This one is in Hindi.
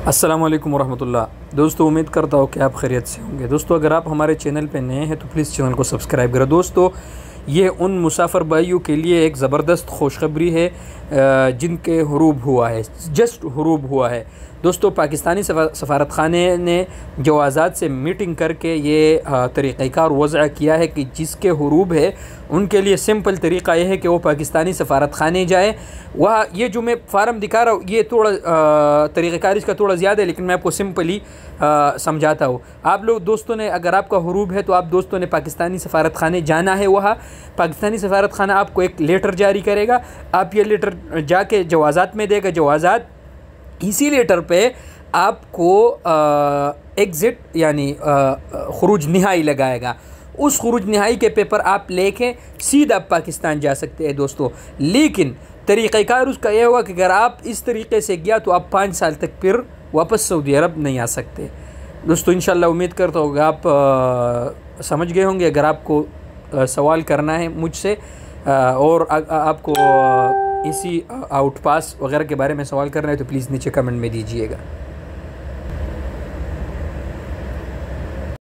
अस्सलाम वालेकुम वरहमतुल्लाह। दोस्तों उम्मीद करता हूँ कि आप खैरियत से होंगे। दोस्तों अगर आप हमारे चैनल पे नए हैं तो प्लीज़ चैनल को सब्सक्राइब करें। दोस्तों ये उन मुसाफिर भाइयों के लिए एक ज़बरदस्त खुशखबरी है जिनके हुरूब हुआ है, जस्ट हुरूब हुआ है। दोस्तों पाकिस्तानी सफ़ारत खाने ने जवाज़ात से मीटिंग करके ये तरीक़ाकार वज़अ किया है कि जिसके हुरूब है उनके लिए सिंपल तरीक़ा यह है कि वो पाकिस्तानी सफ़ारत खाने जाए। वह ये जो मैं फ़ार्म दिखा रहा हूँ ये थोड़ा तरीक़ाकार इसका थोड़ा ज़्यादा है, लेकिन मैं आपको सिंपली समझाता हूँ। आप लोग दोस्तों ने, अगर आपका हुरूब है तो आप दोस्तों ने पाकिस्तानी सफ़ारत खाने जाना है। वहाँ पाकिस्तानी सफ़ारत खाना आपको एक लेटर जारी करेगा। आप ये लेटर जाके जवाज़ात में देगा। जवाज़ात इसी लेटर पे आपको एग्ज़िट यानी खुरूज निहाई लगाएगा। उस खुरूज निहाई के पेपर आप लेके सीधा पाकिस्तान जा सकते हैं दोस्तों। लेकिन तरीक़ाकार उसका यह होगा कि अगर आप इस तरीक़े से गया तो आप 5 साल तक फिर वापस सऊदी अरब नहीं आ सकते। दोस्तों इंशाल्लाह उम्मीद करता हूँ कि आप समझ गए होंगे। अगर आपको सवाल करना है मुझसे और आपको इसी आउट पास वगैरह के बारे में सवाल करना है तो प्लीज़ नीचे कमेंट में दीजिएगा।